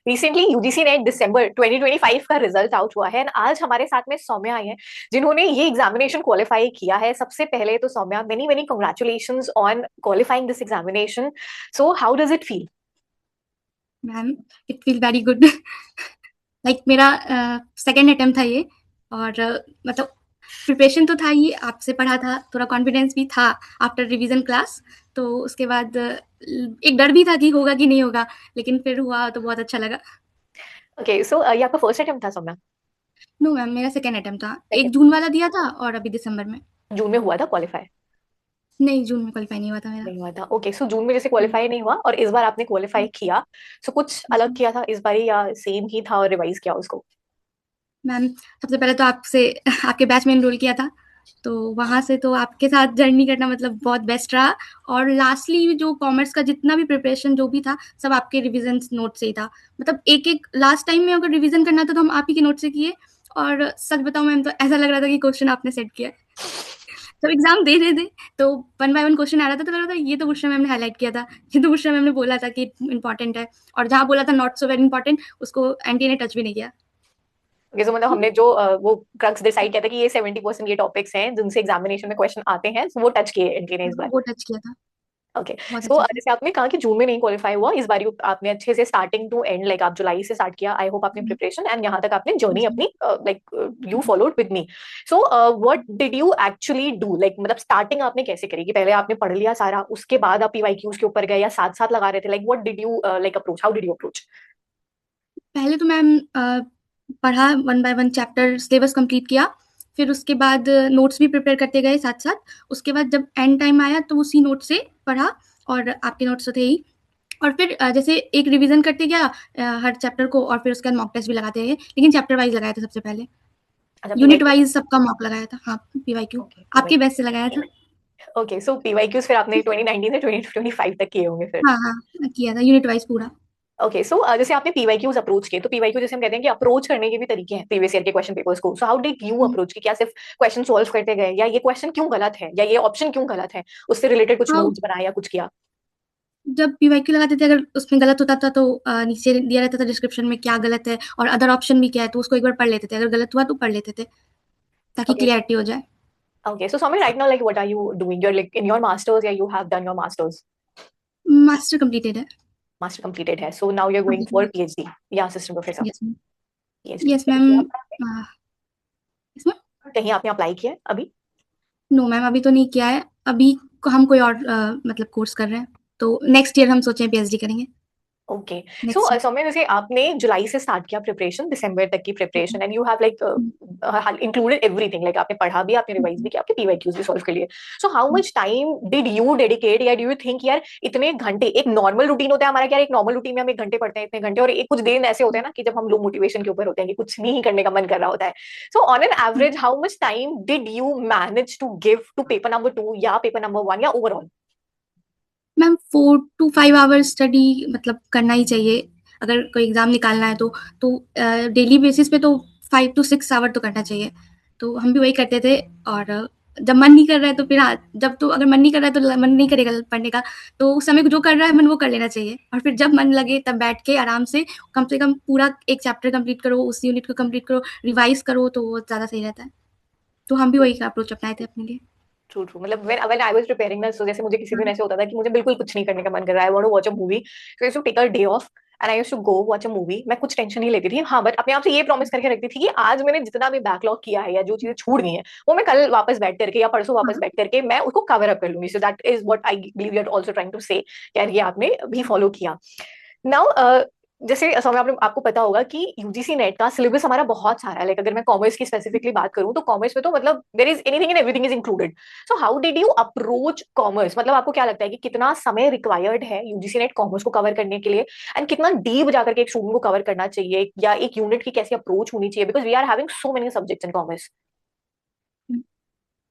Recently UGC net दिसंबर 2025 का result out हुआ है, and आज हमारे साथ में सौम्या आई है जिन्होंने ये एग्जामिनेशन क्वालिफाई किया है। सबसे पहले तो Saumya, many many congratulations on qualifying this examination. So how does it feel? Ma'am, it feel very good. Like मेरा सेकेंड अटेम्प्ट था ये। और मतलब प्रिपरेशन तो था ही, आपसे पढ़ा था, थोड़ा कॉन्फिडेंस भी था आफ्टर रिवीजन क्लास। तो उसके बाद एक डर भी था कि होगा कि नहीं होगा, लेकिन फिर हुआ तो बहुत अच्छा लगा। ओके, सो ये आपका फर्स्ट अटेम्प्ट था सौम्या? नो मैम, मेरा सेकेंड अटेम्प्ट था। एक सेकंड? जून वाला दिया था और अभी दिसंबर में। जून में हुआ था क्वालिफाई? नहीं, जून में क्वालिफाई नहीं हुआ था मेरा। नहीं हुआ था। ओके, सो जून में जैसे क्वालिफाई नहीं हुआ और इस बार आपने क्वालिफाई किया, सो कुछ अलग जी किया था इस बार या सेम ही था और रिवाइज किया उसको? मैम, सबसे पहले तो आपसे आपके बैच में एनरोल किया था, तो वहां से तो आपके साथ जर्नी करना मतलब बहुत बेस्ट रहा। और लास्टली जो कॉमर्स का जितना भी प्रिपरेशन जो भी था, सब आपके रिवीजन नोट से ही था। मतलब एक एक लास्ट टाइम में अगर रिवीजन करना था तो हम आप ही के नोट से किए। और सच बताऊं मैम, तो ऐसा लग रहा था कि क्वेश्चन आपने सेट किया है। जब एग्जाम दे रहे थे तो वन बाय वन क्वेश्चन आ रहा था, तो लग रहा था ये तो बुशरा मैम ने हाईलाइट किया था, ये तो बुशरा मैम ने बोला था कि इंपॉर्टेंट है। और जहाँ बोला था नॉट सो वेरी इंपॉर्टेंट, उसको आंटी ने टच भी नहीं किया। ओके, सो मतलब हमने जो वो क्रक्स डिसाइड किया था कि ये 70% ये टॉपिक्स हैं जिनसे एग्जामिनेशन में क्वेश्चन आते हैं, so वो टच किए इनके ने इस बार। वो टच किया था ओके, बहुत सो अच्छे से। जैसे आपने कहा कि जून में नहीं क्वालिफाई हुआ, इस बार आपने अच्छे से स्टार्टिंग टू एंड, लाइक आप जुलाई से स्टार्ट किया, आई होप आपने जी प्रिपरेशन एंड यहाँ तक आपने जर्नी जी अपनी like you followed with me. So what did you actually do, like मतलब स्टार्टिंग आपने कैसे करी कि पहले आपने पढ़ लिया सारा, उसके बाद आप पीवाईक्यूज के ऊपर गए या साथ साथ लगा रहे थे? Like what did you like approach, how did you approach? पहले तो मैम पढ़ा, one by one chapter syllabus complete किया। फिर उसके बाद नोट्स भी प्रिपेयर करते गए साथ साथ। उसके बाद जब एंड टाइम आया तो उसी नोट से पढ़ा, और आपके नोट्स तो थे ही। और फिर जैसे एक रिवीजन करते गया हर चैप्टर को, और फिर उसके बाद मॉक टेस्ट भी लगाते गए, लेकिन चैप्टर वाइज लगाया था सबसे पहले। अच्छा, यूनिट पीवाईक्यू। वाइज सबका मॉक लगाया था, हाँ पीवाईक्यू ओके, आपके बेस्ट से लगाया था। ओके, सो पीवाईक्यूज फिर आपने 2019 से 2025 तक किए होंगे फिर? हाँ हाँ, किया था यूनिट वाइज पूरा। ओके, सो जैसे आपने पीवाईक्यूज अप्रोच किए, तो पीवाईक्यू जैसे हम कहते हैं कि अप्रोच करने के भी तरीके हैं प्रीवियस ईयर के क्वेश्चन पेपर्स को, सो how did you hmm, approach? कि क्या सिर्फ क्वेश्चन सॉल्व करते गए, या ये क्वेश्चन क्यों गलत है, या ये ऑप्शन क्यों गलत है, उससे रिलेटेड कुछ हाँ, नोट्स बनाया या कुछ किया? जब पीवाईक्यू लगाते थे अगर उसमें गलत होता था तो नीचे दिया रहता था डिस्क्रिप्शन में क्या गलत है और अदर ऑप्शन भी क्या है, तो उसको एक बार पढ़ लेते थे, अगर गलत हुआ तो पढ़ लेते थे ताकि ओके, क्लियरिटी हो जाए। Okay, so Soumya, right now, like what are you doing? You're like in your masters, yeah, you have done your masters? Master completed है। मास्टर completed है, so now you're going for completed PhD या assistant professor? है। Yes ma'am. PhD yes कहीं ma'am. किया आपने? इसमें कहीं आपने अप्लाई किया है अभी? नो मैम, अभी तो नहीं किया है। अभी हम कोई और मतलब कोर्स कर रहे हैं, तो नेक्स्ट ईयर हम सोचे हैं पीएचडी करेंगे। Okay, so next year. Saumya, जैसे आपने जुलाई से स्टार्ट किया प्रिपरेशन, दिसंबर तक की preparation, and you have like included everything, like आपने पढ़ा भी, आपने रिवाइज भी किया, आपके पीवाईक्यूज भी सॉल्व कर लिए। So how much time did you dedicate, या डू यू थिंक यार इतने घंटे, एक नॉर्मल रूटीन होता है हमारा, क्या एक नॉर्मल रूटीन में हम 1 घंटे पढ़ते हैं, इतने घंटे, और एक कुछ दिन ऐसे होते हैं ना कि जब हम लो मोटिवेशन के ऊपर होते हैं कि कुछ नहीं करने का मन कर रहा होता है, so on an average how much time did you manage to give to paper number 2 या पेपर नंबर 1 या overall? Ma'am 4 to 5 hours study मतलब करना ही चाहिए, अगर कोई एग्जाम निकालना है तो डेली बेसिस पे तो 5 to 6 आवर तो करना चाहिए। तो हम भी वही करते थे। और जब मन नहीं कर रहा है तो फिर हाँ, जब तो अगर मन नहीं कर रहा है तो मन नहीं करेगा पढ़ने का, तो उस समय जो कर रहा है मन वो कर लेना चाहिए, और फिर जब मन लगे तब बैठ के आराम से कम पूरा एक चैप्टर कंप्लीट करो, उस यूनिट को कंप्लीट करो, रिवाइज करो, तो वो ज़्यादा सही रहता है। तो हम भी वही अप्रोच अपनाए थे अपने लिए। ट्रू, ट्रू, मतलब व्हेन आई वाज प्रिपेयरिंग ना, सो जैसे मुझे किसी दिन ऐसे होता था कि मुझे बिल्कुल कुछ नहीं करने का मन कर रहा है, I want to watch a movie, so I used to take a day off and I used to go watch a movie. मैं कुछ टेंशन नहीं लेती थी, हाँ, बट अपने आप से ये प्रॉमिस करके रखती थी कि आज मैंने जितना भी बैकलॉग किया है या जो चीजें छूट गई हैं, वो मैं कल वापस बैठ करके या परसों वापस हाँ बैठ करके मैं उसको कवर अप कर लूंगी। So that is what I believe you are also trying to say, यार ये आपने भी फॉलो किया। नाउ जैसे सौम्य, आपने आपको पता होगा कि यूजीसी नेट का सिलेबस हमारा बहुत सारा है, लाइक अगर मैं कॉमर्स की स्पेसिफिकली बात करूं तो कॉमर्स में तो मतलब there is anything and everything is included. So how did you approach commerce? मतलब आपको क्या लगता है कि कितना समय रिक्वायर्ड है यूजीसी नेट कॉमर्स को कवर करने के लिए, एंड कितना डीप जाकर के एक स्टूडेंट को कवर करना चाहिए, या एक यूनिट की कैसी अप्रोच होनी चाहिए, because we are having so many subjects in commerce?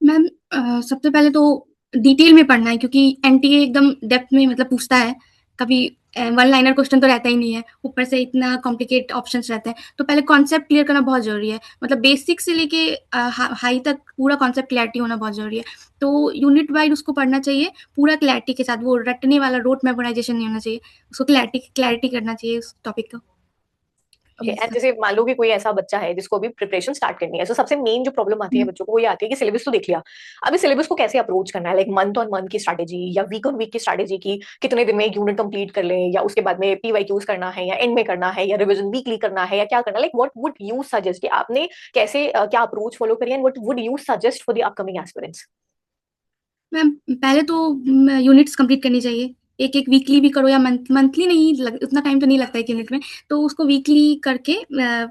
Ma'am, सबसे पहले तो डिटेल में पढ़ना है, क्योंकि एनटीए एकदम डेप्थ में मतलब पूछता है। कभी वन लाइनर क्वेश्चन तो रहता ही नहीं है, ऊपर से इतना कॉम्प्लिकेट ऑप्शंस रहते हैं, तो पहले कॉन्सेप्ट क्लियर करना बहुत जरूरी है। मतलब बेसिक से लेके हाई तक पूरा कॉन्सेप्ट क्लैरिटी होना बहुत जरूरी है। तो यूनिट वाइज उसको पढ़ना चाहिए पूरा क्लैरिटी के साथ, वो रटने वाला रोट मेमोराइजेशन नहीं होना चाहिए, उसको क्लैरिटी क्लैरिटी करना चाहिए उस टॉपिक को। Okay, yes and sir. जैसे मान लो कि कोई ऐसा बच्चा है जिसको अभी प्रिपरेशन स्टार्ट करनी है, तो सबसे मेन जो प्रॉब्लम आती है हुँ। बच्चों को वो ये आती है कि सिलेबस तो देख लिया, अभी सिलेबस को कैसे अप्रोच करना है, लाइक मंथ ऑन मंथ की स्ट्रैटेजी या वीक ऑन वीक की स्ट्रैटेजी की कितने दिन में एक यूनिट कंप्लीट कर लें, या उसके बाद में पीवाईक्यूज करना है या एंड में करना है या रिवीजन वीकली करना है या क्या करना है, like what would you suggest कि आपने कैसे क्या अप्रोच फॉलो करी and what would you suggest for the upcoming aspirants? Ma'am पहले तो यूनिट्स कंप्लीट करनी चाहिए। एक-एक वीकली भी करो या मंथली नहीं लग उतना टाइम तो नहीं लगता है एक यूनिट में, तो उसको वीकली करके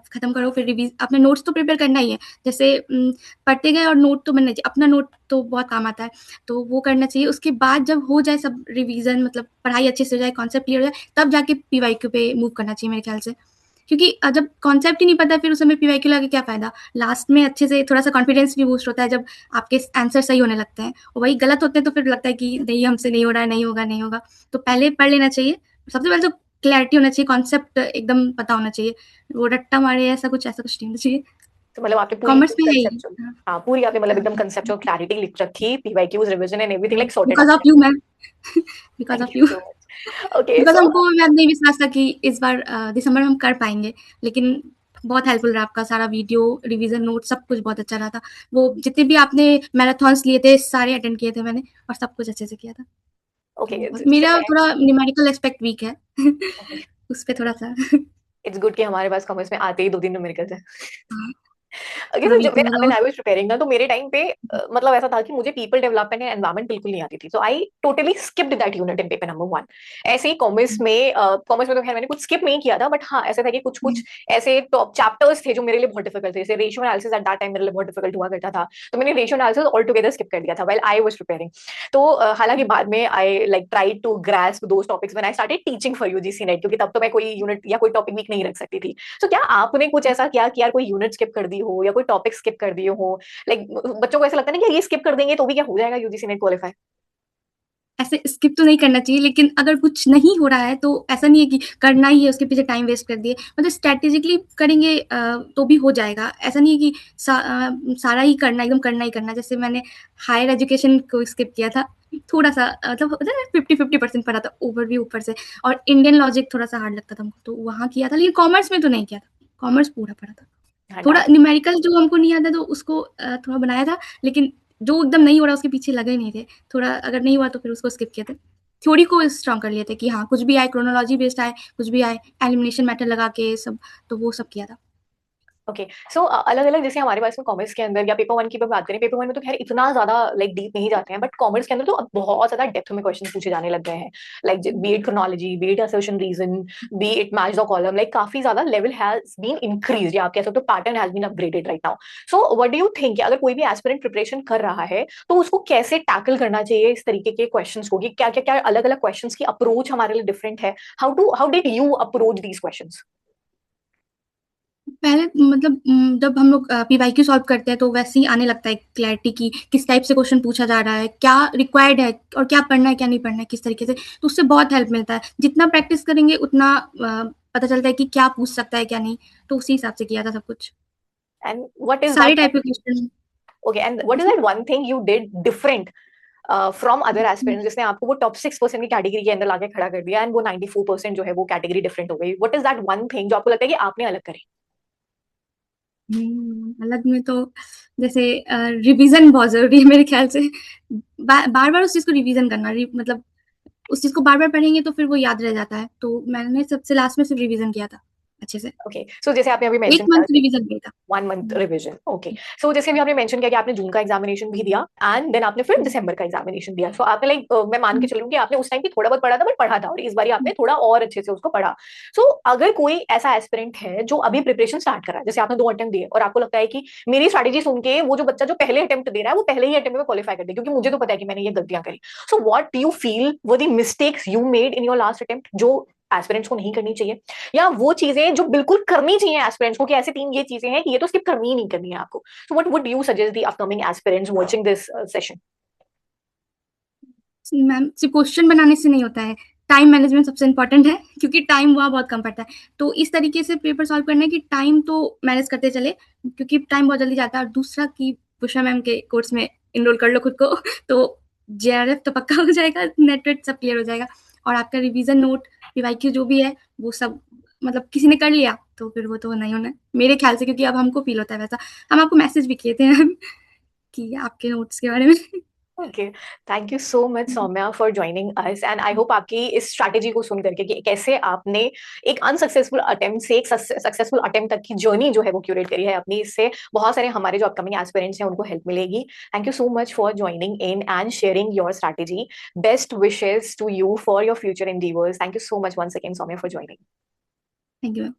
खत्म करो फिर अपने नोट्स तो प्रिपेयर करना ही है। जैसे पढ़ते गए और नोट तो बनना चाहिए, अपना नोट तो बहुत काम आता है, तो वो करना चाहिए। उसके बाद जब हो जाए सब रिवीजन मतलब पढ़ाई अच्छे से हो जाए, कॉन्सेप्ट क्लियर हो जाए, तब जाके पीवाईक्यू पे मूव करना चाहिए मेरे ख्याल से। क्योंकि जब कॉन्सेप्ट ही नहीं पता फिर उस समय पीवाईक्यू लगा के क्या फ़ायदा? लास्ट में अच्छे से थोड़ा-सा कॉन्फिडेंस भी बूस्ट होता है जब आपके आंसर सही होने लगते हैं। और वही गलत होते हैं तो फिर लगता है कि नहीं हमसे नहीं हो रहा है, नहीं होगा, नहीं होगा। तो पहले पढ़ लेना चाहिए। सबसे पहले तो क्लैरिटी होना चाहिए, कॉन्सेप्ट एकदम पता होना चाहिए। वो रट्टा मारे ऐसा कुछ नहीं होना चाहिए। तो मतलब आपने पूरी कॉमर्स में है ही। कंसेप्चुअल, हाँ, हाँ पूरी आपने मतलब हाँ, एकदम कंसेप्चुअल क्लैरिटी लिख रखी, पीवाईक्यूज रिवीजन एंड एवरीथिंग हाँ। Like sorted because out. Of you ma'am. Because thank of you you. So much. Okay because so हमको मैम नहीं विश्वास था कि इस बार दिसंबर में हम कर पाएँगे, लेकिन बहुत हेल्पफुल रहा आपका सारा वीडियो, रिवीजन नोट सब कुछ बहुत अच्छा रहा था। वो जितने भी आपने मैराथन्स लिए थे, सारे अटेंड किए थे मैंने और सब कुछ अच्छे से किया था। ओके, तो जैसे मेरा मैं, थोड़ा न्यूमेरिकल एस्पेक्ट वीक है। ओके, उस पे थोड़ा-सा इट्स गुड कि हमारे पास कॉमर्स में आते ही 2 दिन न्यूमेरिकल्स है। हाँ, ओके, थोड़ा तो जब वीक हूँ व्हेन मतलब आई वाज प्रिपेयरिंग ना, तो मेरे टाइम पे मतलब ऐसा था कि मुझे पीपल डेवलपमेंट एंड एनवायरनमेंट बिल्कुल नहीं आती थी, so I totally skipped that unit in paper number 1। ऐसे ही कॉमर्स में तो खैर मैंने कुछ स्किप नहीं किया था, बट हाँ ऐसा था कि कुछ कुछ ऐसे टॉप चैप्टर्स थे जो मेरे लिए बहुत डिफिकल्ट थे, जैसे ratio analysis at that time मेरे लिए बहुत डिफिकल्ट हुआ करता था, तो मैंने ratio analysis all together skip कर दिया था व्हाइल आई वाज प्रिपेयरिंग। तो हालांकि बाद में I like tried to grasp those topics when I started teaching for UGC NET, क्योंकि तब तो मैं कोई यूनिट या कोई टॉपिक वीक नहीं रख सकती थी। तो क्या आपने कुछ ऐसा किया कि यार कोई यूनिट स्किप कर दी हो या कोई टॉपिक स्किप कर दिए हो, लाइक बच्चों को ऐसा लगता है ना कि ये स्किप कर देंगे तो भी क्या हो जाएगा यूजीसी नेट क्वालिफाई? ऐसे स्किप तो नहीं करना चाहिए, लेकिन अगर कुछ नहीं हो रहा है तो ऐसा नहीं है कि करना ही है, उसके पीछे टाइम वेस्ट कर दिए। मतलब स्ट्रैटेजिकली करेंगे तो भी हो जाएगा। ऐसा नहीं है कि सारा ही करना, एकदम करना ही करना। जैसे मैंने हायर एजुकेशन को स्किप किया था, थोड़ा-सा मतलब होता है ना 50-50% पढ़ा था, ओवरव्यू ऊपर से और इंडियन लॉजिक थोड़ा-सा हार्ड लगता था हमको, तो वहाँ किया था। लेकिन कॉमर्स में तो नहीं किया था, कॉमर्स पूरा पढ़ा था। हाँ थोड़ा दैट, न्यूमेरिकल जो हमको नहीं आता तो उसको थोड़ा बनाया था, लेकिन जो एकदम नहीं हो रहा उसके पीछे लगे नहीं थे। थोड़ा अगर नहीं हुआ तो फिर उसको स्किप किए थे। थ्योरी को स्ट्रॉन्ग कर लिए थे कि हाँ, कुछ भी आए क्रोनोलॉजी बेस्ड आए, कुछ भी आए एलिमिनेशन मेथड लगा के सब, तो वो सब किया था। ओके। सो अलग अलग जैसे हमारे पास में कॉमर्स के अंदर या पेपर वन की बात करें, पेपर वन में तो खैर इतना ज्यादा लाइक डीप नहीं जाते हैं, बट कॉमर्स के अंदर तो अब बहुत ज्यादा डेप्थ में क्वेश्चन पूछे जाने लग गए हैं, like be it chronology, be it assertion reason, be it match the column, like काफी ज्यादा लेवल हैज बीन इंक्रीज, या आप कह सकते हो pattern has been upgraded right now. So what do you think, अगर कोई भी एस्पिरेंट प्रिपरेशन कर रहा है तो उसको कैसे टैकल करना चाहिए इस तरीके के क्वेश्चंस को, कि क्या क्या क्या अलग अलग क्वेश्चंस की अप्रोच हमारे लिए डिफरेंट है, how did you approach these questions? पहले मतलब जब हम लोग पीवाईक्यू सॉल्व करते हैं तो वैसे ही आने लगता है क्लैरिटी की किस टाइप से क्वेश्चन पूछा जा रहा है, क्या रिक्वायर्ड है और क्या पढ़ना है, क्या नहीं पढ़ना है, किस तरीके से। तो उससे बहुत हेल्प मिलता है। जितना प्रैक्टिस करेंगे उतना पता चलता है कि क्या पूछ सकता है, क्या नहीं। तो उसी हिसाब से किया था सब कुछ। एंड व्हाट इज सारे दैट, टाइप के question. Okay, and what is that one thing you did different from other aspirants जिसने आपको वो टॉप 6% की कैटेगरी के अंदर लाके खड़ा कर दिया एंड वो 94% जो है वो कैटेगरी डिफरेंट हो गई? What is that one thing जो आपको लगता है कि आपने अलग करी? अलग में तो जैसे रिवीजन बहुत ज़रूरी है मेरे ख्याल से। बार-बार उस चीज़ को रिवीजन करना मतलब उस चीज़ को बार-बार पढ़ेंगे तो फिर वो याद रह जाता है। तो मैंने सबसे लास्ट में सिर्फ रिवीजन किया था अच्छे से। ओके, सो जैसे आपने अभी 1 मेंशन किया, मंथ रिवीजन किया था। 1 मंथ हुँ, रिवीजन, ओके। सो जैसे भी आपने मेंशन किया कि आपने जून का एग्जामिनेशन भी दिया एंड देन आपने फिर हुँ, दिसंबर का एग्जामिनेशन दिया, सो आपने लाइक मैं मान के हुँ, चलूँ कि आपने उस टाइम भी थोड़ा बहुत पढ़ा था, बट पढ़ा था, और इस बार हुँ, आपने थोड़ा और अच्छे से उसको पढ़ा। सो अगर कोई ऐसा एस्पिरेंट है जो अभी प्रिपरेशन स्टार्ट कर रहा है, जैसे आपने 2 अटेम्प्ट दिए और आपको लगता है कि मेरी स्ट्रैटेजी सुन के वो जो बच्चा जो पहले अटेम्प्ट दे रहा है वो पहले ही अटेम्प्ट में क्वालिफाई कर दे, क्योंकि मुझे तो पता है कि मैंने ये गलतियां करी, सो what do you feel were the mistakes you made in your last attempt जो एस्पिरेंट्स को नहीं करनी चाहिए, या वो चीजें जो बिल्कुल करनी चाहिए एस्पिरेंट्स को, कि ऐसे 3 ये चीजें हैं कि ये तो स्किप करनी ही नहीं करनी है आपको? So what would you suggest the upcoming aspirants watching this session? Ma'am सिर्फ क्वेश्चन बनाने से नहीं होता है, टाइम मैनेजमेंट सबसे इम्पोर्टेंट है क्योंकि टाइम वहाँ बहुत कम पड़ता है। तो इस तरीके से पेपर सॉल्व करना है कि टाइम तो मैनेज करते चले क्योंकि टाइम बहुत जल्दी जाता है और दूसरा कि उषा मैम के कोर्स में एनरोल कर लो खुद को तो जेआरएफ तो पक्का हो जाएगा, नेट वेट सब क्लियर हो जाएगा और आपका रिवीजन नोट, पीवाईक्यू जो भी है वो सब मतलब किसी ने कर लिया तो फिर वो तो नहीं होना है मेरे ख्याल से, क्योंकि अब हमको फील होता है वैसा। हम आपको मैसेज भी किए थे मैम कि आपके नोट्स के बारे में। Okay, thank you so much Soumya for joining us, and I hope आपकी इस स्ट्रैटेजी को सुन करके कि कैसे आपने एक अनसक्सेसफुल अटेम्प्ट से एक सक्सेसफुल अटेम्प्ट तक की जर्नी जो है वो क्यूरेट करी है अपनी, इससे बहुत सारे हमारे जो अपकमिंग एस्पिरेंट्स हैं उनको हेल्प मिलेगी। Thank you so much for joining in and sharing your strategy. Best wishes to you for your future endeavors. Thank you so much once again, Soumya, for joining. Thank you ma'am.